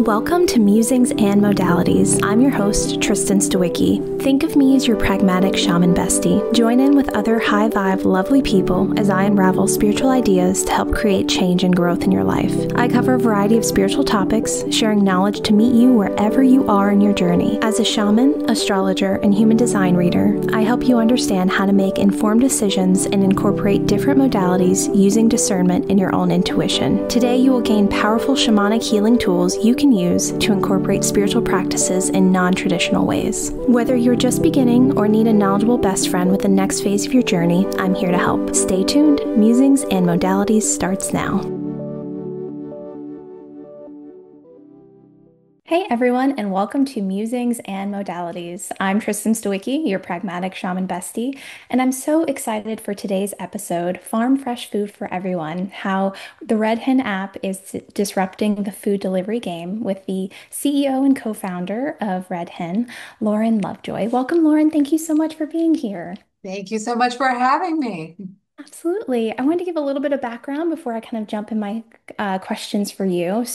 Welcome to Musings and Modalities. I'm your host, Tristen Stawicki. Think of me as your pragmatic shaman bestie. Join in with other high vibe, lovely people as I unravel spiritual ideas to help create change and growth in your life. I cover a variety of spiritual topics, sharing knowledge to meet you wherever you are in your journey. As a shaman, astrologer, and human design reader, I help you understand how to make informed decisions and incorporate different modalities using discernment in your own intuition. Today, you will gain powerful shamanic healing tools you can use to incorporate spiritual practices in non-traditional ways. Whether you're just beginning or need a knowledgeable best friend with the next phase of your journey, I'm here to help. Stay tuned. Musings and Modalities starts now. Hey everyone, and welcome to Musings and Modalities. I'm Tristen Stawicki, your pragmatic shaman bestie, and I'm so excited for today's episode, Farm Fresh Food for Everyone, how the Red Hen app is disrupting the food delivery game with the CEO and co-founder of Red Hen, Lauren Lovejoy. Welcome, Lauren. Thank you so much for being here. Thank you so much for having me. Absolutely. I wanted to give a little bit of background before I kind of jump in my questions for you.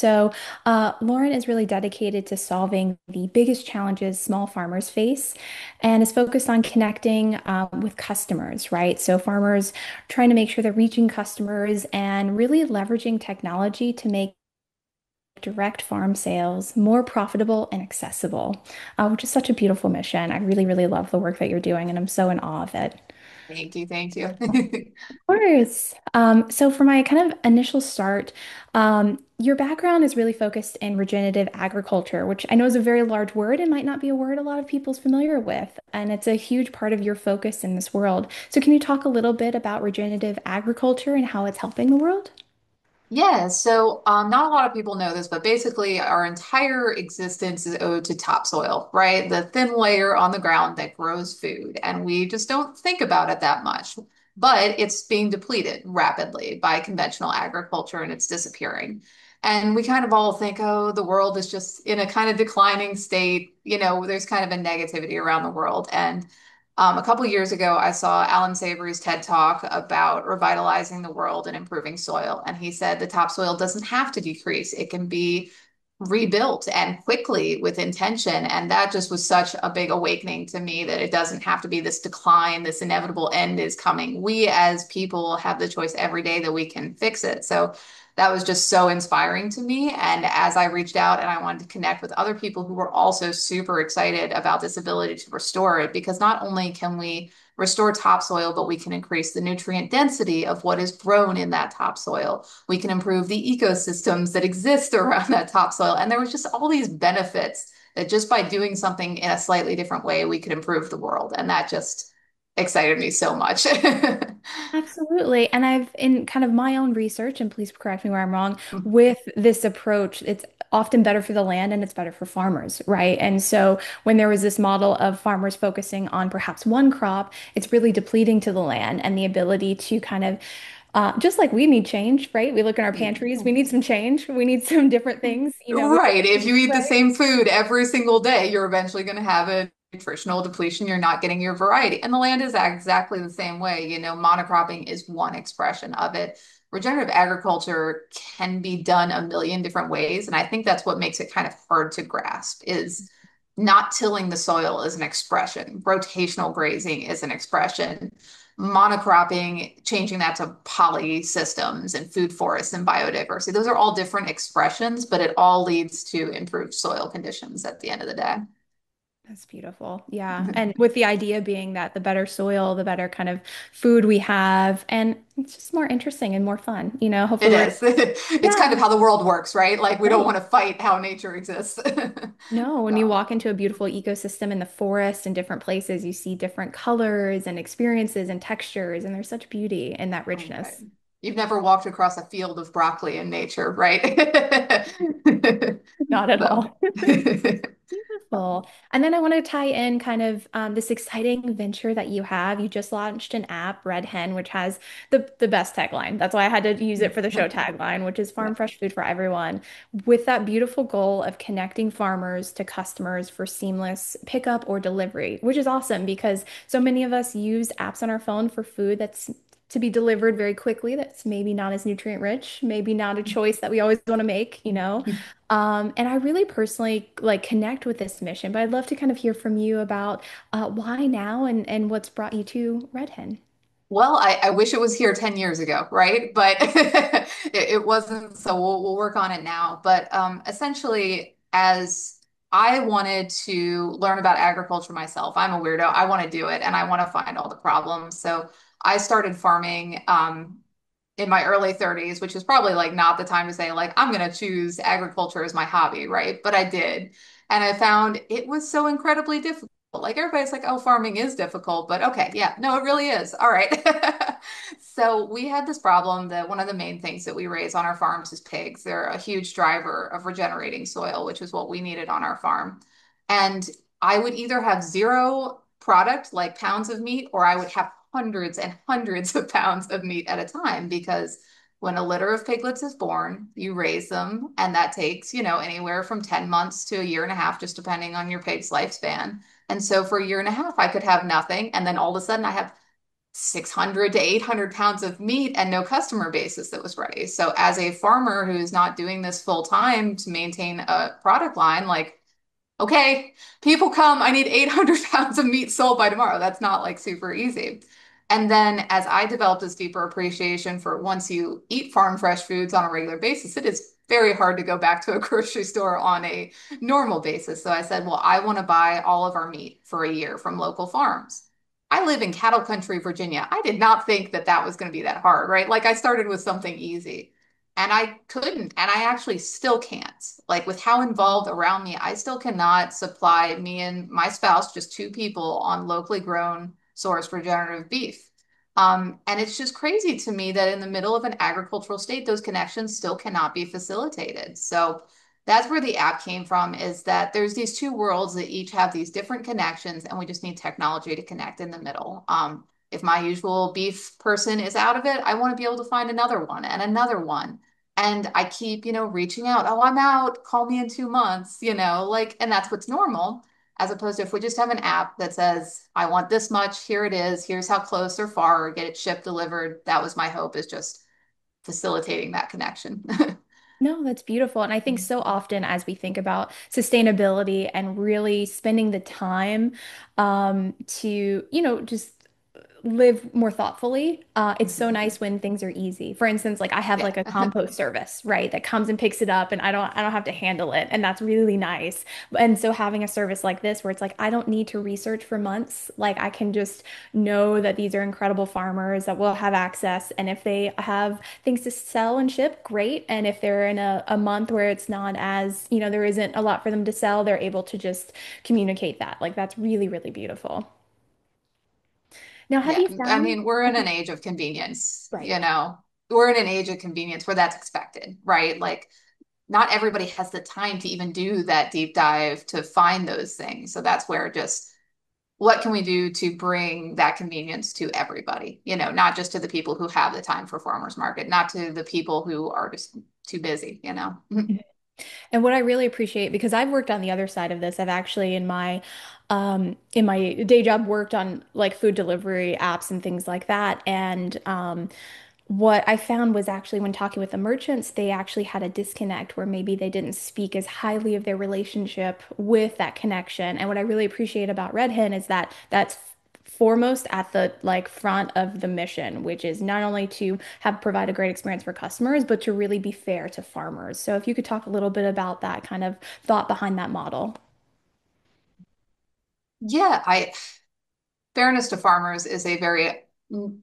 Lauren is really dedicated to solving the biggest challenges small farmers face and is focused on connecting with customers, right? So, farmers trying to make sure they're reaching customers and really leveraging technology to make direct farm sales more profitable and accessible, which is such a beautiful mission. I really, really love the work that you're doing, and I'm so in awe of it. Thank you. Thank you. Of course. So for my kind of initial start, your background is really focused in regenerative agriculture, which I know is a very large word and might not be a word a lot of people's familiar with, and it's a huge part of your focus in this world. So can you talk a little bit about regenerative agriculture and how it's helping the world? Yeah, so not a lot of people know this, but basically our entire existence is owed to topsoil, right? The thin layer on the ground that grows food. And we just don't think about it that much. But it's being depleted rapidly by conventional agriculture and it's disappearing. And we kind of all think, oh, the world is just in a kind of declining state. There's kind of a negativity around the world. And a couple years ago, I saw Alan Savory's TED Talk about revitalizing the world and improving soil. And he said the topsoil doesn't have to decrease, it can be rebuilt and quickly with intention. And that just was such a big awakening to me that it doesn't have to be this decline, this inevitable end is coming. We as people have the choice every day that we can fix it. So that was just so inspiring to me. And as I reached out and I wanted to connect with other people who were also super excited about this ability to restore it, because not only can we restore topsoil, but we can increase the nutrient density of what is grown in that topsoil. We can improve the ecosystems that exist around that topsoil. And there was just all these benefits that just by doing something in a slightly different way, we could improve the world. And that just excited me so much. Absolutely. And I've, in kind of my own research, and please correct me where I'm wrong, with this approach, it's often better for the land and it's better for farmers, right? And so when there was this model of farmers focusing on perhaps one crop, it's really depleting to the land and the ability to kind of, just like we need change, right? We look in our pantries, we need some change, we need some different things, we could, Right. If you eat the right? same food every single day, you're eventually going to have a nutritional depletion. You're not getting your variety. And the land is exactly the same way. Monocropping is one expression of it. Regenerative agriculture can be done a million different ways. And I think that's what makes it kind of hard to grasp is not tilling the soil is an expression. Rotational grazing is an expression. Monocropping, changing that to poly systems and food forests and biodiversity. Those are all different expressions, but it all leads to improved soil conditions at the end of the day. That's beautiful. Yeah. And with the idea being that the better soil, the better kind of food we have, and it's just more interesting and more fun. It Hopefully we're, is. It's kind yeah, of how the world works, right? Like we don't right. want to fight how nature exists. No, when you So, walk into a beautiful ecosystem in the forest and different places, you see different colors and experiences and textures, and there's such beauty in that okay. richness. You've never walked across a field of broccoli in nature, right? Not at So. all. Beautiful. And then I want to tie in kind of this exciting venture that you have. You just launched an app, Red Hen, which has the best tagline. That's why I had to use it for the show tagline, which is Farm Fresh Food for Everyone, with that beautiful goal of connecting farmers to customers for seamless pickup or delivery, which is awesome because so many of us use apps on our phone for food that's to be delivered very quickly. That's maybe not as nutrient rich, maybe not a choice that we always want to make, you know. And I really personally like connect with this mission, but I'd love to kind of hear from you about why now and what's brought you to Red Hen. Well, I wish it was here 10 years ago, right? But it wasn't, so we'll work on it now. But essentially, as I wanted to learn about agriculture myself, I'm a weirdo. I want to do it and I want to find all the problems. So I started farming in my early 30s, which is probably like not the time to say, like, I'm going to choose agriculture as my hobby, right? But I did. And I found it was so incredibly difficult. Like everybody's like, oh, farming is difficult, but okay, yeah, no, it really is. All right. So we had this problem that one of the main things that we raise on our farms is pigs. They're a huge driver of regenerating soil, which is what we needed on our farm. And I would either have zero product, like pounds of meat, or I would have hundreds and hundreds of pounds of meat at a time because when a litter of piglets is born, you raise them, and that takes, anywhere from 10 months to a year and a half, just depending on your pig's lifespan. And so for a year and a half, I could have nothing. And then all of a sudden, I have 600 to 800 pounds of meat and no customer basis that was ready. So as a farmer who's not doing this full time to maintain a product line, like, okay, people come, I need 800 pounds of meat sold by tomorrow. That's not like super easy. And then as I developed this deeper appreciation for once you eat farm fresh foods on a regular basis, it is very hard to go back to a grocery store on a normal basis. So I said, well, I want to buy all of our meat for a year from local farms. I live in cattle country, Virginia. I did not think that that was going to be that hard, right? Like I started with something easy. And I couldn't, and I actually still can't. Like with how involved around me, I still cannot supply me and my spouse, just two people, on locally grown sourced regenerative beef. And it's just crazy to me that in the middle of an agricultural state, those connections still cannot be facilitated. So that's where the app came from, is that there's these two worlds that each have these different connections, and we just need technology to connect in the middle. If my usual beef person is out of it, I want to be able to find another one and another one. And I keep, reaching out. Oh, I'm out. Call me in 2 months, like, and that's what's normal. As opposed to if we just have an app that says, I want this much, here it is, here's how close or far, or get it shipped, delivered. That was my hope, is just facilitating that connection. No, that's beautiful. And I think so often as we think about sustainability and really spending the time to, just live more thoughtfully. It's so nice when things are easy. For instance, like I have Yeah. like a compost service, right, that comes and picks it up and I don't have to handle it. And that's really nice. And so having a service like this where it's like I don't need to research for months, like I can just know that these are incredible farmers that will have access. And if they have things to sell and ship, great. And if they're in a month where it's not as, there isn't a lot for them to sell, they're able to just communicate that. Like that's really, really beautiful. Now, have Yeah. you I found? mean, we're in an age of convenience, Right. we're in an age of convenience where that's expected, right? Like, not everybody has the time to even do that deep dive to find those things. So that's where just what can we do to bring that convenience to everybody? Not just to the people who have the time for farmers market, not to the people who are just too busy. And what I really appreciate, because I've worked on the other side of this, I've actually in my day job worked on like food delivery apps and things like that. And what I found was actually when talking with the merchants, they actually had a disconnect where maybe they didn't speak as highly of their relationship with that connection. And what I really appreciate about Red Hen is that that's foremost at the like front of the mission, which is not only to have provide a great experience for customers, but to really be fair to farmers. So if you could talk a little bit about that kind of thought behind that model. Yeah, I fairness to farmers is a very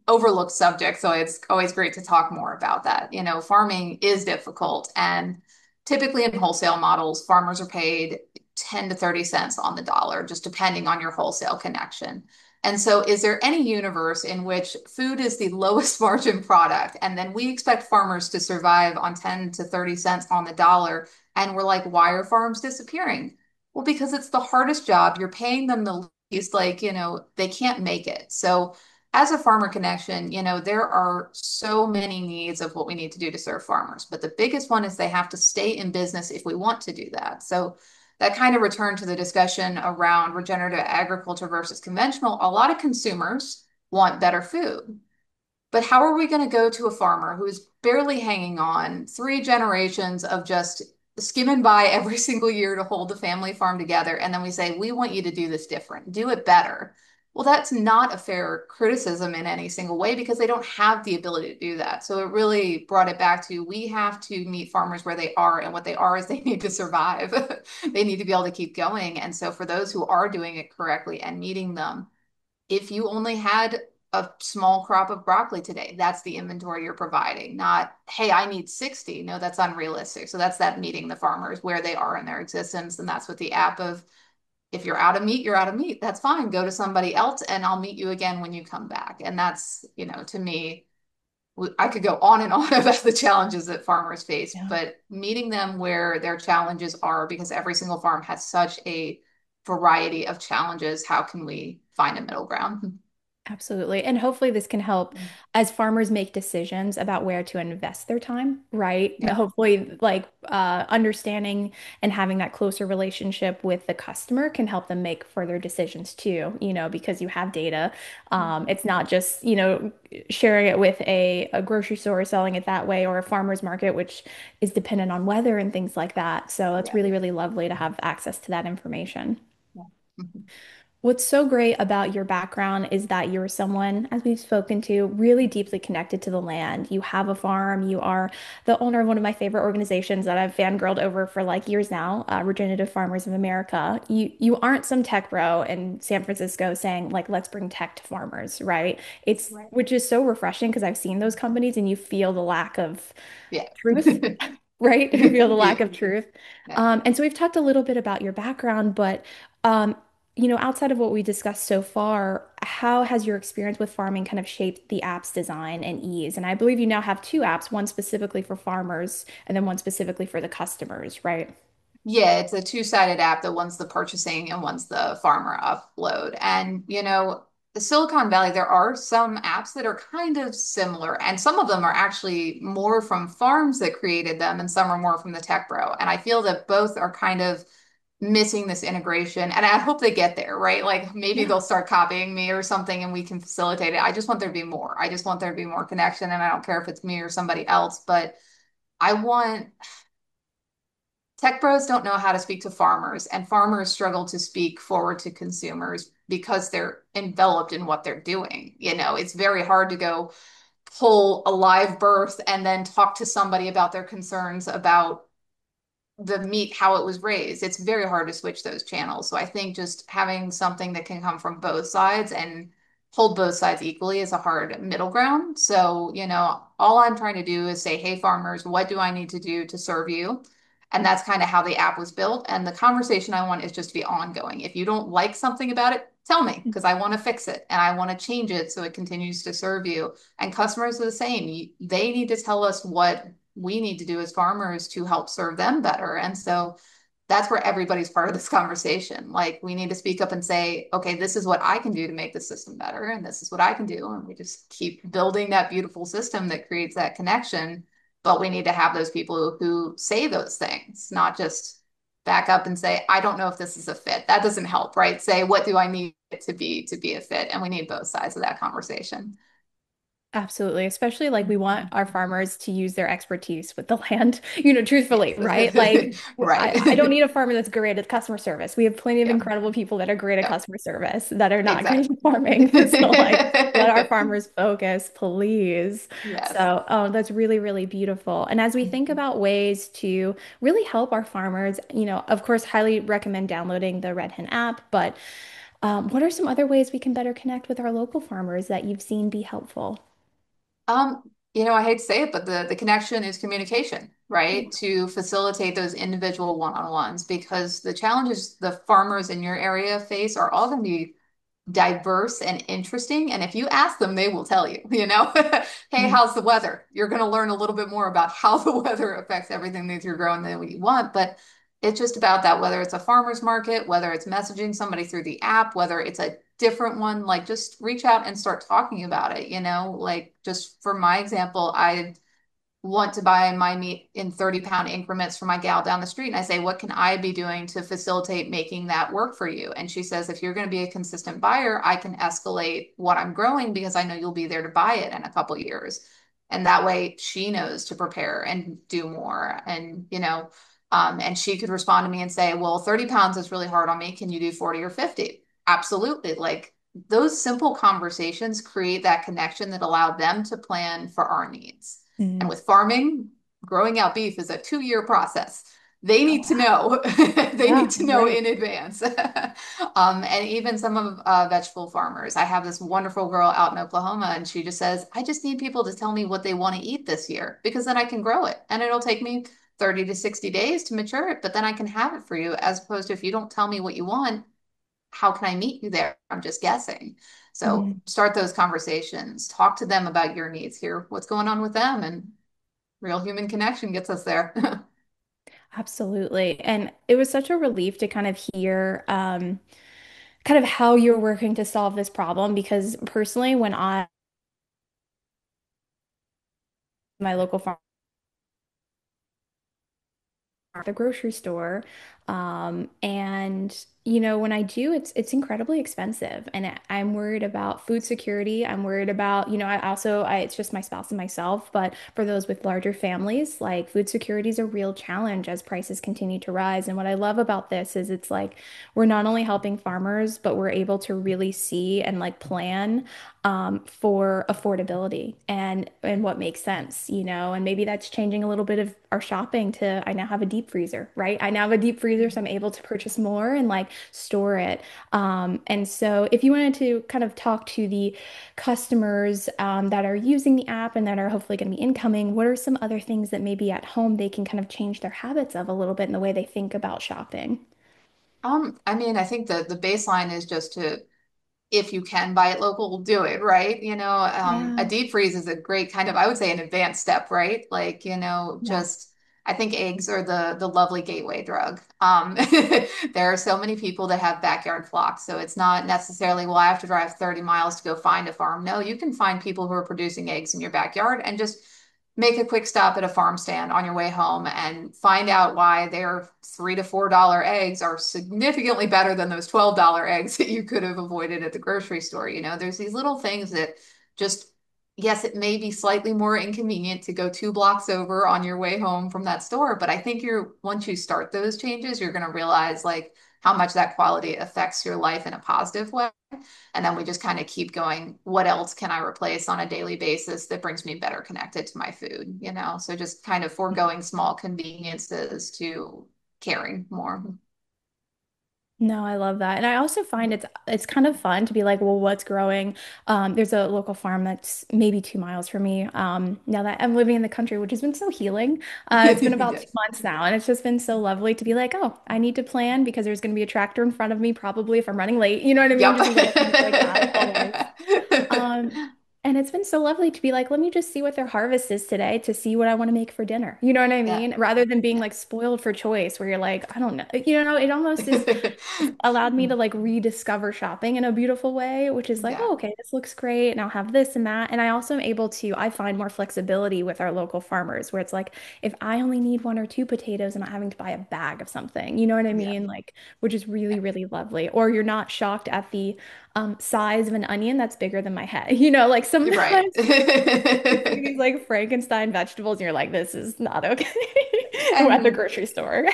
overlooked subject, so it's always great to talk more about that. Farming is difficult, and typically in wholesale models, farmers are paid 10 to 30 cents on the dollar, just depending on your wholesale connection. And so, is there any universe in which food is the lowest margin product, and then we expect farmers to survive on 10 to 30 cents on the dollar? And we're like, why are farms disappearing? Well, because it's the hardest job. You're paying them the least, like, they can't make it. So, as a farmer connection, there are so many needs of what we need to do to serve farmers. But the biggest one is they have to stay in business if we want to do that. So, that kind of returned to the discussion around regenerative agriculture versus conventional. A lot of consumers want better food. But how are we going to go to a farmer who's barely hanging on, three generations of just skimming by every single year to hold the family farm together? And then we say, we want you to do this different, do it better. Well, that's not a fair criticism in any single way because they don't have the ability to do that. So it really brought it back to we have to meet farmers where they are, and what they are is they need to survive. They need to be able to keep going. And so for those who are doing it correctly and meeting them, if you only had a small crop of broccoli today, that's the inventory you're providing, not, hey, I need 60. No, that's unrealistic. So that's that meeting the farmers where they are in their existence. And that's what the app of, if you're out of meat, you're out of meat. That's fine. Go to somebody else and I'll meet you again when you come back. And that's, to me, I could go on and on about the challenges that farmers face, Yeah. but meeting them where their challenges are, because every single farm has such a variety of challenges. How can we find a middle ground? Absolutely. And hopefully this can help as farmers make decisions about where to invest their time, right? Yeah. Hopefully, like understanding and having that closer relationship with the customer can help them make further decisions too, because you have data. It's not just, sharing it with a grocery store, selling it that way, or a farmer's market, which is dependent on weather and things like that. So it's Yeah. really, really lovely to have access to that information. Yeah. Mhm. What's so great about your background is that you're someone, as we've spoken to, really deeply connected to the land. You have a farm. You are the owner of one of my favorite organizations that I've fangirled over for like years now, Regenerative Farmers of America. You aren't some tech bro in San Francisco saying like, let's bring tech to farmers, right? It's Right. which is so refreshing because I've seen those companies and you feel the lack of Yeah. truth, right? You feel the lack Yeah. of truth. Yeah. And so we've talked a little bit about your background, but um, outside of what we discussed so far, how has your experience with farming kind of shaped the app's design and ease? And I believe you now have two apps, one specifically for farmers and then one specifically for the customers, right? Yeah, it's a two-sided app. The one's the purchasing and one's the farmer upload. And, the Silicon Valley, there are some apps that are kind of similar, and some of them are actually more from farms that created them, and some are more from the tech bro. And I feel that both are kind of missing this integration. And I hope they get there, right? Like maybe Yeah. they'll start copying me or something and we can facilitate it. I just want there to be more. I just want there to be more connection. And I don't care if it's me or somebody else, but I want tech bros don't know how to speak to farmers, and farmers struggle to speak forward to consumers because they're enveloped in what they're doing. It's very hard to go pull a live birth and then talk to somebody about their concerns about the meat, how it was raised. It's very hard to switch those channels. So I think just having something that can come from both sides and hold both sides equally is a hard middle ground. So, all I'm trying to do is say, hey, farmers, what do I need to do to serve you? And that's kind of how the app was built. And the conversation I want is just to be ongoing. If you don't like something about it, tell me because I want to fix it and I want to change it so it continues to serve you. And customers are the same. They need to tell us what we need to do as farmers to help serve them better. And so that's where everybody's part of this conversation. Like we need to speak up and say, okay, this is what I can do to make the system better, and this is what I can do. And we just keep building that beautiful system that creates that connection. But we need to have those people who say those things, not just back up and say, I don't know if this is a fit. That doesn't help, right? Say, what do I need it to be a fit? And we need both sides of that conversation. Absolutely. Especially like we want our farmers to use their expertise with the land, truthfully, right? Yes. Like I don't Right. need a farmer that's great at customer service. We have plenty of Yeah. incredible people that are great at Yeah. customer service that are not great Exactly. at farming. So like let our farmers focus, please. Yes. So, oh, that's really, really beautiful. And as we think about ways to really help our farmers, of course, highly recommend downloading the Red Hen app, but what are some other ways we can better connect with our local farmers that you've seen be helpful? I hate to say it, but the connection is communication, right? To facilitate those individual one-on-ones, because the challenges the farmers in your area face are all going to be diverse and interesting. And if you ask them, they will tell you, hey, Yeah. how's the weather? You're going to learn a little bit more about how the weather affects everything that you're growing than what you want. But it's just about that, whether it's a farmer's market, whether it's messaging somebody through the app, whether it's a different one, like just reach out and start talking about it, like just for my example, I want to buy my meat in 30-pound increments for my gal down the street. And I say, what can I be doing to facilitate making that work for you? And she says, if you're going to be a consistent buyer, I can escalate what I'm growing because I know you'll be there to buy it in a couple years. And that way she knows to prepare and do more. And, and she could respond to me and say, well, 30 pounds is really hard on me. Can you do 40 or 50? Absolutely. Like those simple conversations create that connection that allow them to plan for our needs. And Mm. with farming, growing out beef is a 2-year process. They Oh, need to wow. know. They Yeah, need to know right. in advance. And even some of vegetable farmers. I have this wonderful girl out in Oklahoma, and she just says, I just need people to tell me what they want to eat this year because then I can grow it. And it'll take me 30 to 60 days to mature it, but then I can have it for you. As opposed to if you don't tell me what you want, how can I meet you there? I'm just guessing. So Mhm. start those conversations, talk to them about your needs, hear what's going on with them, and real human connection gets us there. Absolutely. And it was such a relief to kind of hear kind of how you're working to solve this problem because personally, when my local farm at the grocery store. And when I do, it's incredibly expensive. And I'm worried about food security. I'm worried about, it's just my spouse and myself, but for those with larger families, like food security is a real challenge as prices continue to rise. And what I love about this is it's like we're not only helping farmers, but we're able to really see and like plan for affordability and what makes sense, and maybe that's changing a little bit of our shopping to I now have a deep freezer, right? I now have a deep freezer, so I'm able to purchase more and like store it. And so if you wanted to kind of talk to the customers that are using the app and that are hopefully going to be incoming, what are some other things that maybe at home they can kind of change their habits of a little bit in the way they think about shopping? I mean, I think the baseline is just to if you can buy it local, do it, right? A Yeah. deep freeze is a great kind of, I would say, an advanced step, right? Like, Yeah. just I think eggs are the lovely gateway drug. There are so many people that have backyard flocks, so it's not necessarily, well, I have to drive 30 miles to go find a farm. No, you can find people who are producing eggs in your backyard and just make a quick stop at a farm stand on your way home and find out why their $3 to $4 eggs are significantly better than those $12 eggs that you could have avoided at the grocery store. There's these little things that just, yes, it may be slightly more inconvenient to go 2 blocks over on your way home from that store, but I think once you start those changes, you're going to realize like how much that quality affects your life in a positive way. And then we just kind of keep going. What else can I replace on a daily basis that brings me better connected to my food? So just kind of foregoing small conveniences to caring more. No, I love that. And I also find it's kind of fun to be like, well, what's growing? There's a local farm that's maybe 2 miles from me. Now that I'm living in the country, which has been so healing. It's been about two Yes. months now, and it's just been so lovely to be like, oh, I need to plan because there's going to be a tractor in front of me probably if I'm running late. You know what I mean? Yep. Just little things like that, always. Um, and it's been so lovely to be like, let me just see what their harvest is today to see what I want to make for dinner. You know what I Yeah. mean? Rather than being Yeah. like spoiled for choice, where you're like, I don't know. It almost is it's allowed me to like rediscover shopping in a beautiful way, which is like, Yeah. oh, okay, this looks great, and I'll have this and that. And I also am able to, I find more flexibility with our local farmers, where it's like, if I only need one or two potatoes, I'm not having to buy a bag of something. You know what I Yeah. mean? Like, which is really, really lovely. Or you're not shocked at the size of an onion that's bigger than my head. Like You're right. sometimes you see these like Frankenstein vegetables, and you're like, this is not okay at the And grocery store.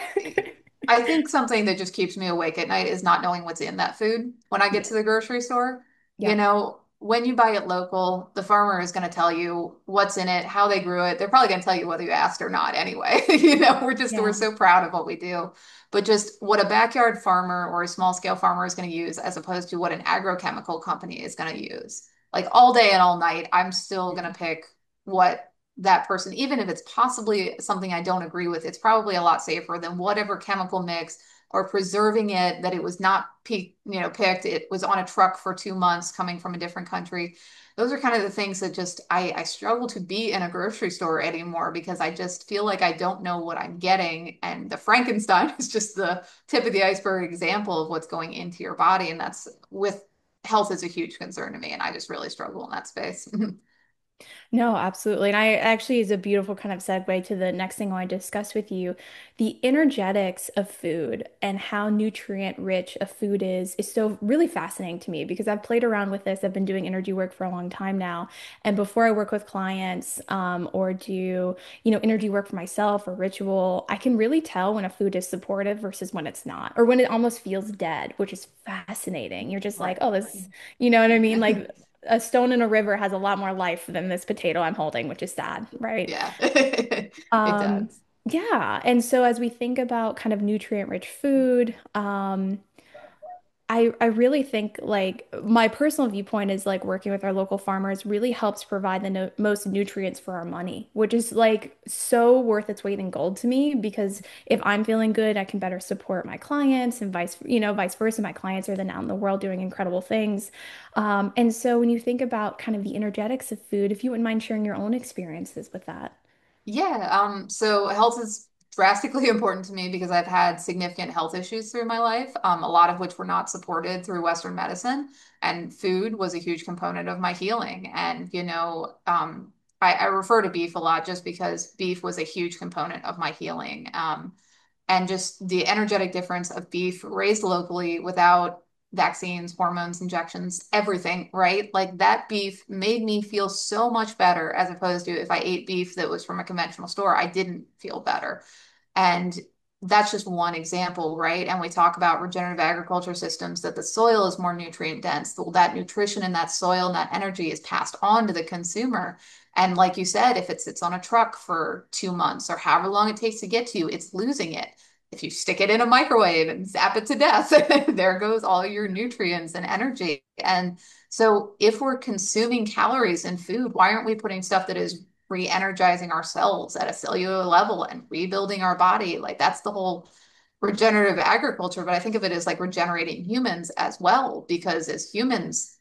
I think something that just keeps me awake at night is not knowing what's in that food when I get to Yes. the grocery store. Yeah. When you buy it local, the farmer is going to tell you what's in it, how they grew it. They're probably going to tell you whether you asked or not anyway. We're Yeah. so proud of what we do. But just what a backyard farmer or a small scale farmer is going to use as opposed to what an agrochemical company is going to use. Like all day and all night, I'm still going to pick what that person, even if it's possibly something I don't agree with, it's probably a lot safer than whatever chemical mix or preserving it that it was not picked. It was on a truck for 2 months coming from a different country. Those are kind of the things that just I struggle to be in a grocery store anymore because I just feel like I don't know what I'm getting. And the Frankenstein is just the tip of the iceberg example of what's going into your body. And that's with health is a huge concern to me. And I just really struggle in that space. No, absolutely. And I actually is a beautiful kind of segue to the next thing I want to discuss with you. The energetics of food and how nutrient rich a food is so really fascinating to me because I've played around with this. I've been doing energy work for a long time now. And before I work with clients, or do, energy work for myself or ritual, I can really tell when a food is supportive versus when it's not, or when it almost feels dead, which is fascinating. You're just like, Right. oh, this, you know what I mean? Like a stone in a river has a lot more life than this potato I'm holding, which is sad, right? Yeah, it Um, does. yeah. And so as we think about kind of nutrient-rich food, I really think like my personal viewpoint is like working with our local farmers really helps provide the no most nutrients for our money, which is like so worth its weight in gold to me because if I'm feeling good, I can better support my clients and vice versa. My clients are then out in the world doing incredible things. And so when you think about kind of the energetics of food, if you wouldn't mind sharing your own experiences with that. Yeah, so health is drastically important to me because I've had significant health issues through my life, a lot of which were not supported through Western medicine, and food was a huge component of my healing. And, I refer to beef a lot just because beef was a huge component of my healing. And just the energetic difference of beef raised locally without vaccines, hormones, injections, everything, right? Like that beef made me feel so much better as opposed to if I ate beef that was from a conventional store, I didn't feel better. And that's just one example, right? And we talk about regenerative agriculture systems that the soil is more nutrient dense. Well, that nutrition in that soil and that energy is passed on to the consumer. And like you said, if it sits on a truck for 2 months or however long it takes to get to you, it's losing it. If you stick it in a microwave and zap it to death, there goes all your nutrients and energy. And so if we're consuming calories in food, why aren't we putting stuff that is re-energizing ourselves at a cellular level and rebuilding our body? Like that's the whole regenerative agriculture, but I think of it as like regenerating humans as well, because as humans,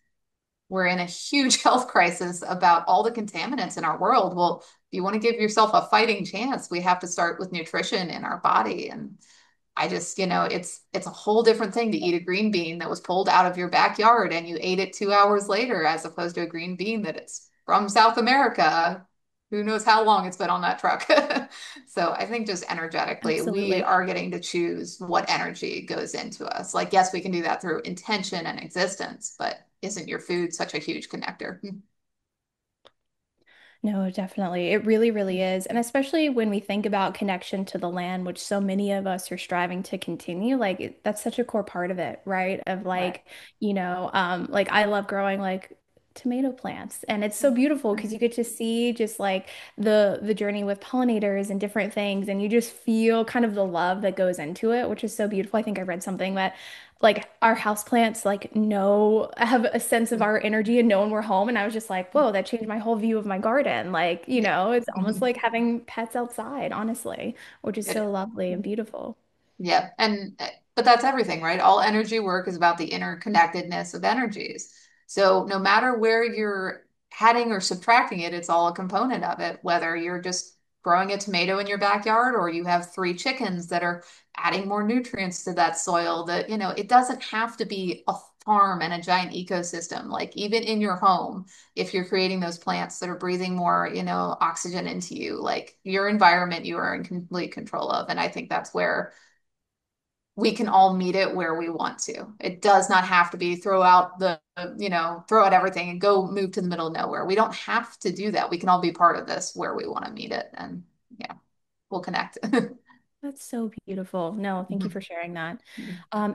we're in a huge health crisis about all the contaminants in our world. Well, if you want to give yourself a fighting chance, we have to start with nutrition in our body. And I just, it's a whole different thing to eat a green bean that was pulled out of your backyard and you ate it 2 hours later, as opposed to a green bean that it's from South America. Who knows how long it's been on that truck? So I think just energetically, we Absolutely. are getting to choose what energy goes into us. Like, yes, we can do that through intention and existence, but isn't your food such a huge connector? No, definitely. It really, really is. And especially when we think about connection to the land, which so many of us are striving to continue, like that's such a core part of it, right? Of Right. like, like I love growing like tomato plants. And it's so beautiful because you get to see just like the journey with pollinators and different things, and you just feel kind of the love that goes into it, which is so beautiful. I think I read something that like our houseplants like know have a sense of our energy and know when we're home. And I was just like, whoa, that changed my whole view of my garden. Like, Yeah. it's almost like having pets outside, honestly, which is so It lovely and is. beautiful. Yeah. And, but that's everything, right? All energy work is about the interconnectedness of energies. So no matter where you're adding or subtracting it, it's all a component of it, whether you're just growing a tomato in your backyard or you have three chickens that are adding more nutrients to that soil that, it doesn't have to be a farm and a giant ecosystem. Like even in your home, if you're creating those plants that are breathing more, oxygen into you, like your environment, you are in complete control of. And I think that's where we can all meet it where we want to. It does not have to be throw out everything and go move to the middle of nowhere. We don't have to do that. We can all be part of this where we want to meet it. And yeah, we'll connect. That's so beautiful. No, thank you for Mhm. sharing that.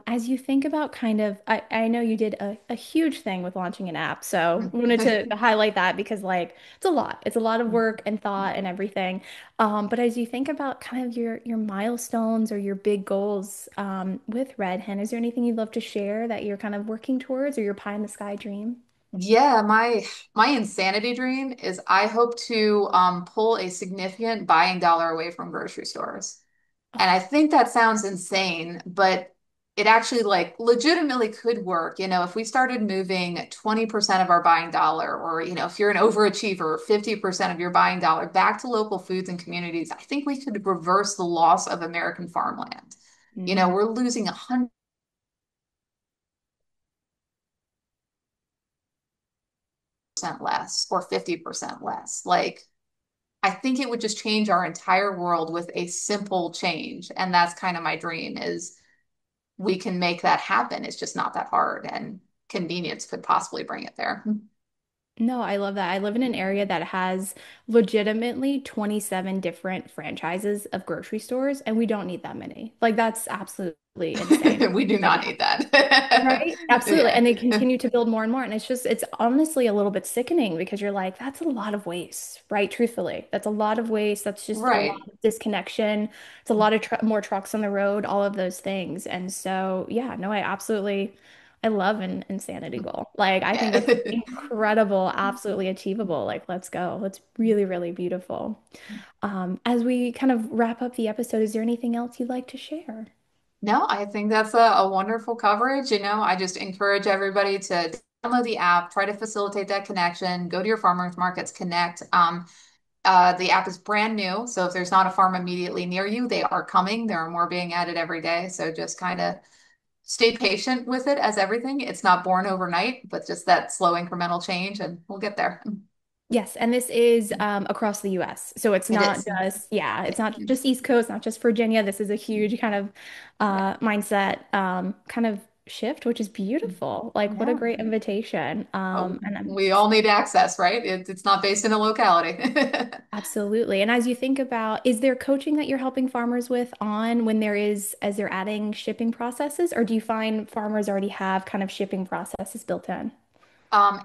As you think about kind of, I know you did a huge thing with launching an app, so wanted to highlight that because like it's a lot. It's a lot of work and thought and everything. But as you think about kind of your milestones or your big goals with Red Hen, is there anything you'd love to share that you're kind of working towards or your pie in the sky dream? Yeah, my insanity dream is I hope to pull a significant buying dollar away from grocery stores. And I think that sounds insane, but it actually like legitimately could work. If we started moving 20% of our buying dollar, or, if you're an overachiever, 50% of your buying dollar back to local foods and communities, I think we could reverse the loss of American farmland. Mm. We're losing 100. less or 50% less. Like, I think it would just change our entire world with a simple change. And that's kind of my dream is we can make that happen. It's just not that hard, and convenience could possibly bring it there. No, I love that. I live in an area that has legitimately 27 different franchises of grocery stores, and we don't need that many. Like, that's absolutely insane. We do Like, not need that. right? Absolutely. Yeah. And they continue to build more and more. And it's honestly a little bit sickening because you're like, that's a lot of waste, right? Truthfully, that's a lot of waste. That's just a lot Right. of disconnection. It's a lot of more trucks on the road, all of those things. And so, yeah, no, I love an insanity goal. Like, I think it's Yeah. incredible, absolutely achievable. Like, let's go. It's really, really beautiful. As we kind of wrap up the episode, is there anything else you'd like to share? No, I think that's a wonderful coverage. I just encourage everybody to download the app, try to facilitate that connection, go to your farmers markets, connect. The app is brand new, so if there's not a farm immediately near you, they are coming. There are more being added every day. So just kind of stay patient with it as everything. It's not born overnight, but just that slow incremental change, and we'll get there. Yes, and this is across the US. So it's It not is. just, yeah, it's not Yeah. just East Coast, not just Virginia. This is a huge kind of mindset kind of shift, which is beautiful. Like, what a Yeah. great invitation. And I'm We all need access, right? It's not based in a locality. absolutely. And as you think about, is there coaching that you're helping farmers with on when as they're adding shipping processes, or do you find farmers already have kind of shipping processes built in?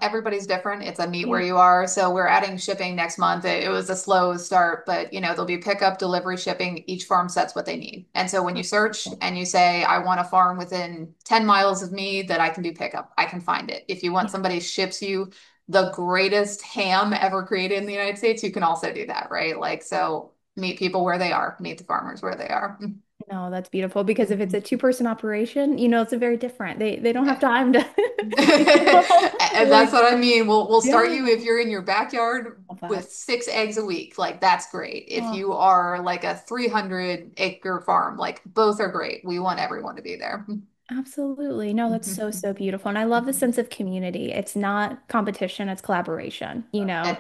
Everybody's different. It's a meet where Yeah. you are. So we're adding shipping next month. It was a slow start, but there'll be pickup, delivery, shipping. Each farm sets what they need. And so when you search and you say, I want a farm within 10 miles of me that I can do pickup, I can find it. If you want Yeah. somebody ships you the greatest ham ever created in the United States, you can also do that, right? Like, so meet people where they are, meet the farmers where they are. No, that's beautiful because if it's a two-person operation, it's a very different. They don't have Yeah. time to, And that's like, what I mean. We'll start yeah. you if you're in your backyard Love that. with 6 eggs a week. Like that's great. If Oh, you are like a 300-acre farm, like both are great. We want everyone to be there. absolutely. No, that's so, so beautiful. And I love the sense of community. It's not competition, it's collaboration, It,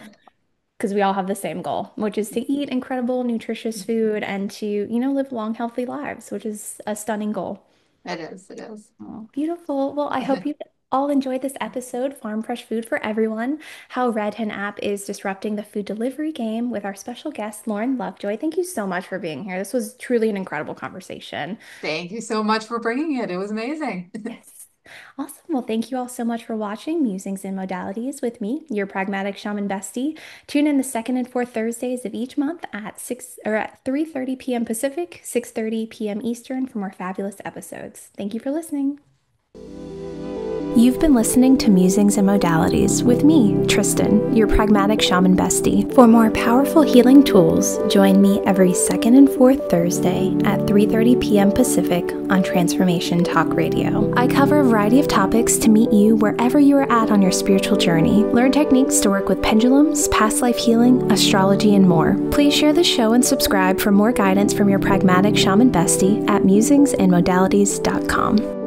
because we all have the same goal, which is to eat incredible, nutritious food and to, live long, healthy lives, which is a stunning goal. it is. It is. Oh, beautiful. Well, I hope you all enjoyed this episode, Farm Fresh Food for Everyone, how Red Hen app is disrupting the food delivery game with our special guest, Lauren Lovejoy. Thank you so much for being here. This was truly an incredible conversation. Thank you so much for bringing it. It was amazing. Yes. Awesome. Well, thank you all so much for watching Musings and Modalities with me, your pragmatic shaman bestie. Tune in the second and fourth Thursdays of each month at 6 or at 3:30 p.m. Pacific, 6:30 p.m. Eastern for more fabulous episodes. Thank you for listening. You've been listening to Musings and Modalities with me, Tristen, your pragmatic shaman bestie. For more powerful healing tools, join me every second and fourth Thursday at 3:30 p.m. Pacific on Transformation Talk Radio. I cover a variety of topics to meet you wherever you are at on your spiritual journey. Learn techniques to work with pendulums, past life healing, astrology, and more. Please share the show and subscribe for more guidance from your pragmatic shaman bestie at musingsandmodalities.com.